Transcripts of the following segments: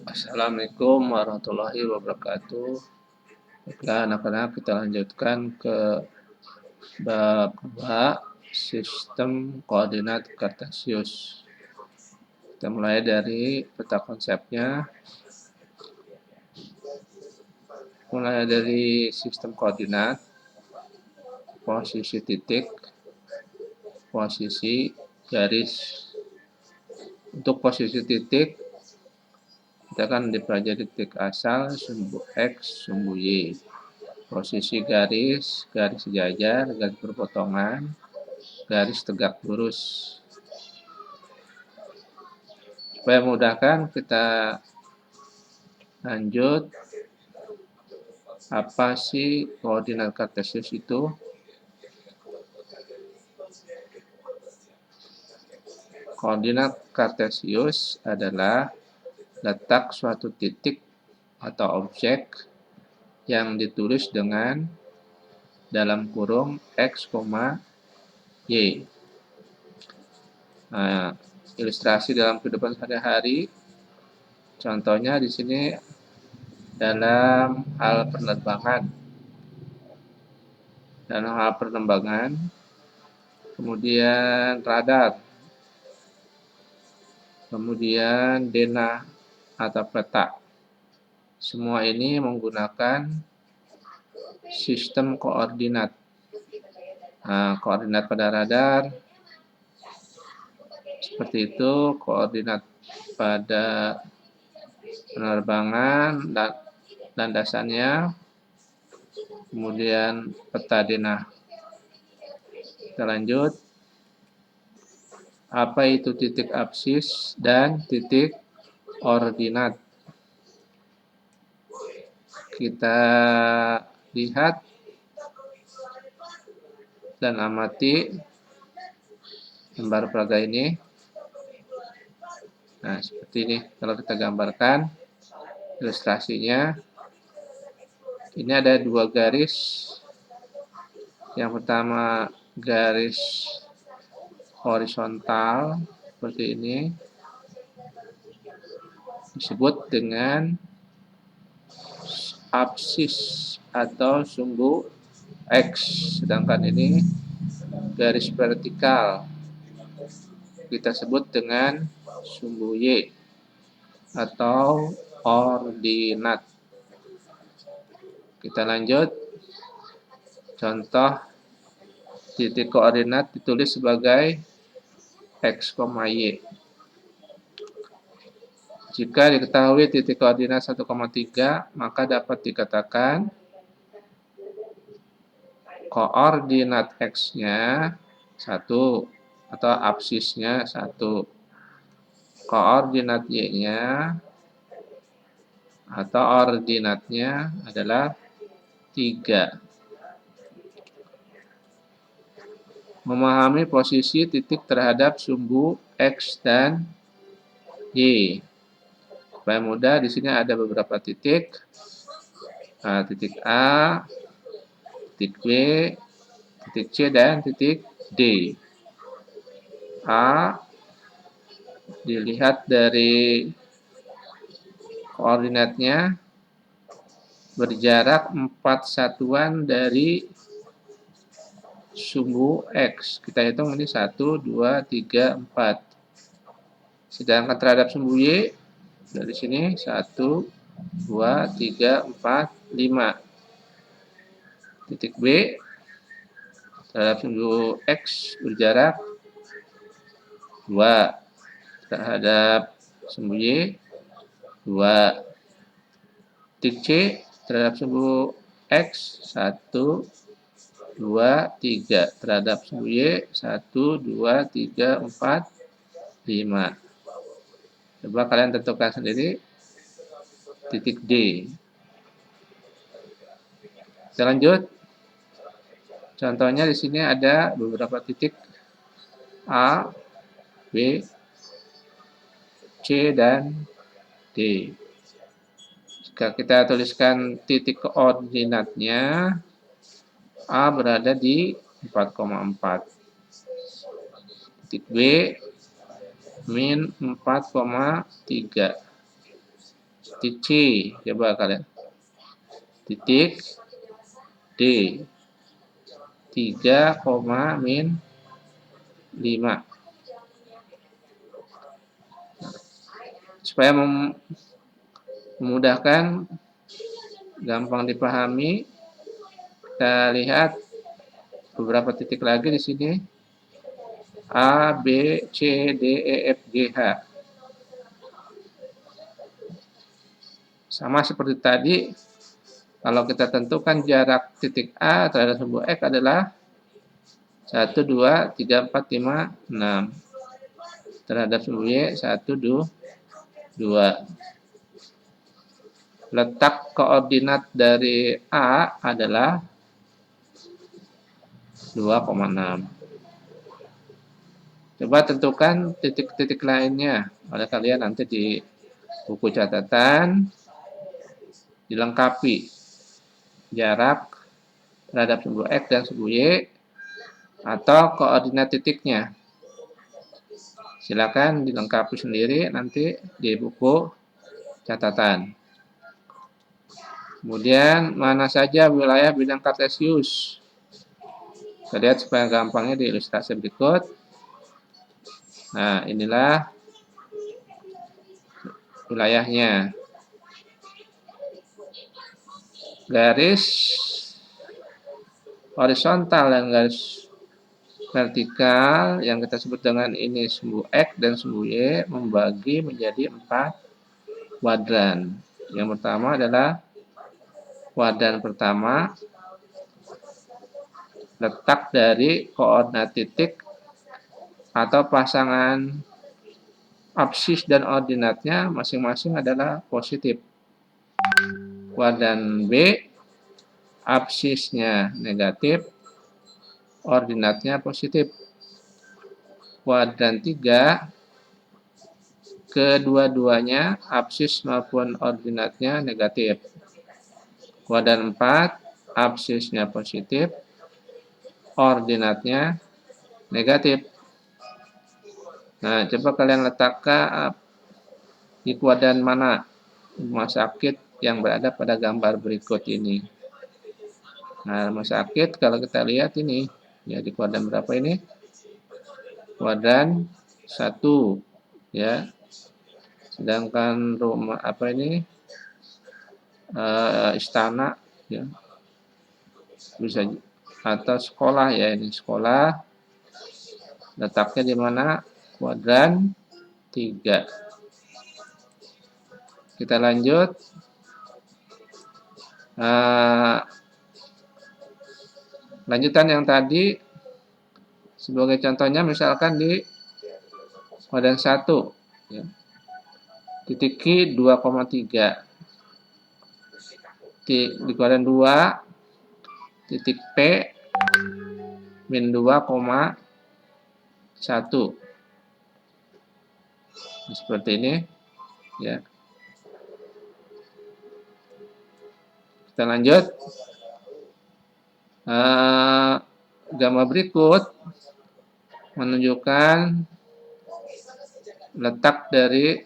Assalamualaikum warahmatullahi wabarakatuh. Baiklah anak-anak, kita lanjutkan ke bab 2, sistem koordinat kartesius. Kita mulai dari peta konsepnya. Mulai dari sistem koordinat, posisi titik, posisi garis. Untuk posisi titik, kita akan dipelajari titik asal, sumbu X, sumbu Y. Posisi garis, garis sejajar, garis berpotongan, garis tegak lurus. Supaya memudahkan, kita lanjut. Apa sih koordinat kartesius itu? Koordinat kartesius adalah letak suatu titik atau objek yang ditulis dengan dalam kurung X, Y. Nah, ilustrasi dalam kehidupan sehari-hari, contohnya di sini dalam hal penerbangan. Kemudian radar, kemudian denah atau peta. Semua ini menggunakan sistem koordinat. Nah, koordinat pada radar seperti itu, koordinat pada penerbangan dan landasannya, kemudian peta denah. Kita lanjut. Apa itu titik absis dan titik ordinat? Kita lihat dan amati gambar peraga ini. Nah, seperti ini kalau kita gambarkan ilustrasinya. Ini ada dua garis. Yang pertama garis horizontal seperti ini, disebut dengan absis atau sumbu X. Sedangkan ini garis vertikal kita sebut dengan sumbu Y atau ordinat. Kita lanjut. Contoh titik koordinat ditulis sebagai X, Y. Jika diketahui titik koordinat 1,3, maka dapat dikatakan koordinat X-nya 1 atau absisnya 1. Koordinat Y-nya atau ordinatnya adalah 3. Memahami posisi titik terhadap sumbu X dan Y. Supaya mudah, di sini ada beberapa titik. Nah, titik A, titik B, titik C, dan titik D. A dilihat dari koordinatnya berjarak 4 satuan dari sumbu X. Kita hitung ini 1, 2, 3, 4. Sedangkan terhadap sumbu Y, dari sini 1, 2, 3, 4, 5. Titik B terhadap sumbu X berjarak 2. Terhadap sumbu Y 2. Titik C terhadap sumbu X 1, 2, 3. Terhadap sumbu Y 1, 2, 3, 4, 5. Coba kalian tentukan sendiri titik D. Kita lanjut. Contohnya di sini ada beberapa titik A, B, C, dan D. Jika kita tuliskan titik koordinatnya, A berada di 4,4. Titik B min 4,3. titik C, coba kalian. Titik D, 3, min 5. Supaya memudahkan, gampang dipahami, kita lihat beberapa titik lagi di sini. A, B, C, D, E, F, G, H. Sama seperti tadi, kalau kita tentukan jarak titik A terhadap sebuah X adalah 1, 2, 3, 4, 5, 6. Terhadap sebuah Y 1, 2. Letak koordinat dari A adalah 2,6. Coba tentukan titik-titik lainnya oleh kalian nanti di buku catatan, dilengkapi jarak terhadap sebuah X dan sebuah Y atau koordinat titiknya. Silakan dilengkapi sendiri nanti di buku catatan. Kemudian mana saja wilayah bidang kartesius? Kita lihat supaya gampangnya di ilustrasi berikut. Nah, inilah wilayahnya. Garis horizontal dan garis vertikal yang kita sebut dengan ini sumbu X dan sumbu Y membagi menjadi 4 kuadran. Yang pertama adalah kuadran pertama, letak dari koordinat titik atau pasangan absis dan ordinatnya masing-masing adalah positif. Kuadran B, absisnya negatif, ordinatnya positif. Kuadran 3, kedua-duanya absis maupun ordinatnya negatif. Kuadran 4, absisnya positif, ordinatnya negatif. Nah, coba kalian letakkan di kuadran mana rumah sakit yang berada pada gambar berikut ini. Nah, rumah sakit kalau kita lihat ini, ya di kuadran berapa ini? Kuadran 1, ya. Sedangkan rumah apa ini? Istana, ya. Bisa atau sekolah ya, ini sekolah. Letaknya di mana? Kuadran 3. Kita lanjut. Lanjutan yang tadi sebagai contohnya misalkan di kuadran 1, ya. Titik Q 2,3. Di kuadran 2 titik P min 2,1. Seperti ini, ya. Kita lanjut. Gambar berikut menunjukkan letak dari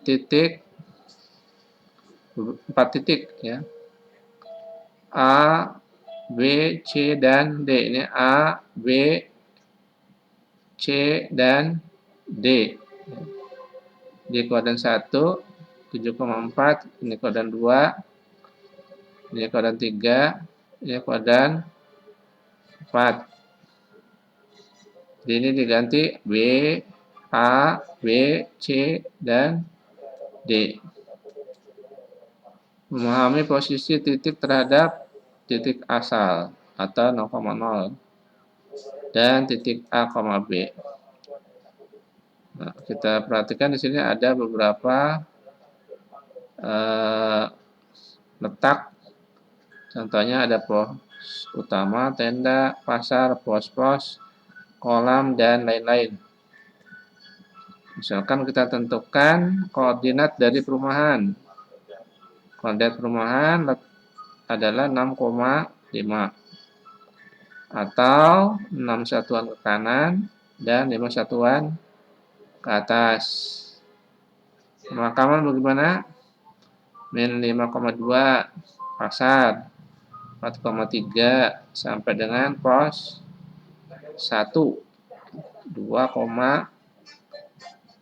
titik 4 titik, ya. A, B, C, dan D. Ini A, B, C, dan D. Di kuadran 1, 7,4. Ini kuadran 2. Ini kuadran 3. Ini kuadran 4. Jadi ini diganti B, A, B, C, dan D. Memahami posisi titik terhadap titik asal atau 0,0 dan titik A, B. Nah, kita perhatikan di sini ada beberapa letak. Contohnya ada pos utama, tenda, pasar, pos-pos, kolam, dan lain-lain. Misalkan kita tentukan koordinat dari perumahan. Koordinat perumahan adalah 6,5 atau 6 satuan ke kanan dan 5 satuan ke atas. Pemakaman bagaimana? Min 5,2 pasar, 4,3 sampai dengan pos 1, 2,5,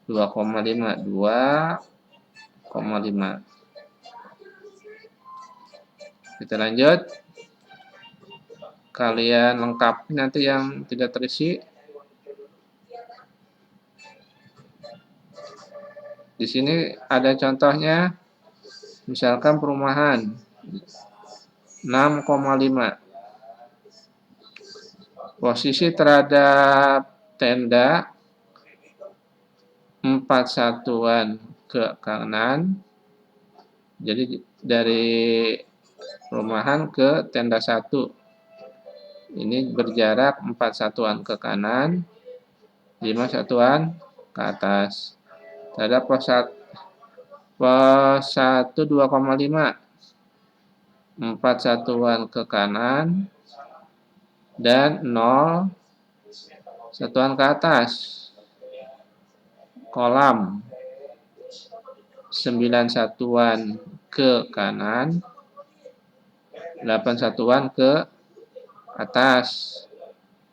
2,5. Kita lanjut. Kalian lengkapi nanti yang tidak terisi. Di sini ada contohnya, misalkan perumahan 6,5. Posisi terhadap tenda 4 satuan ke kanan. Jadi dari perumahan ke tenda 1 ini berjarak 4 satuan ke kanan, 5 satuan ke atas. Terhadap pos 1 2,5, 4 satuan ke kanan dan 0 satuan ke atas. Kolam 9 satuan ke kanan, 8 satuan ke atas.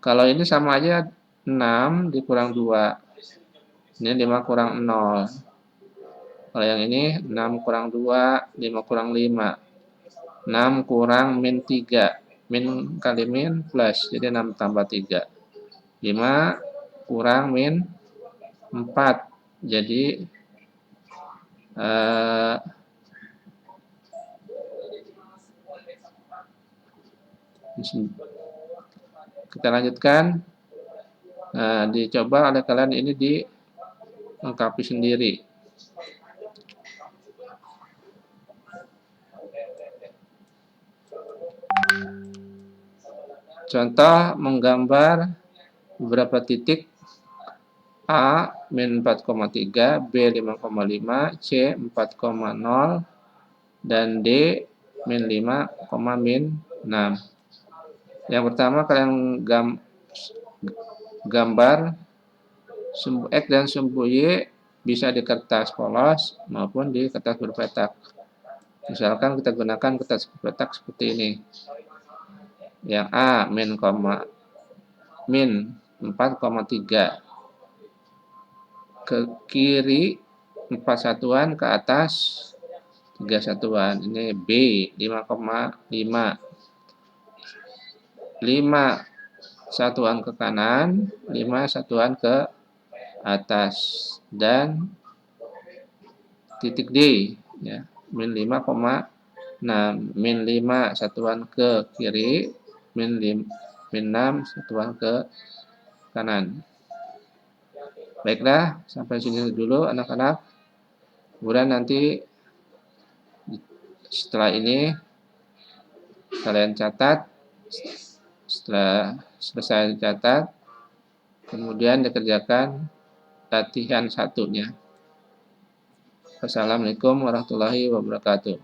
Kalau ini sama aja 6 dikurang 2. Ini 5 kurang 0. Kalau yang ini 6 kurang 2, 5 kurang 5. 6 kurang min 3. Min kali min plus, jadi 6 tambah 3. 5 kurang min 4. Jadi kita lanjutkan. Nah, dicoba oleh kalian ini dilengkapi sendiri. Contoh menggambar beberapa titik A min 4,3, B 5,5, C 4,0, dan D min 5, min 6. Yang pertama kalian gambar sumbu X dan sumbu Y bisa di kertas polos maupun di kertas berpetak. Misalkan kita gunakan kertas berpetak seperti ini. Yang A min 4,3 ke kiri 4 satuan, ke atas 3 satuan. Ini B 5,5. 5 satuan ke kanan, 5 satuan ke atas, dan titik D ya, min 5,6. Min 5 satuan ke kiri, min 6 satuan ke kanan. Baiklah, sampai sini dulu anak-anak. Kemudian nanti setelah ini kalian catat. Setelah selesai dicatat, kemudian dikerjakan latihan satunya. Wassalamualaikum warahmatullahi wabarakatuh.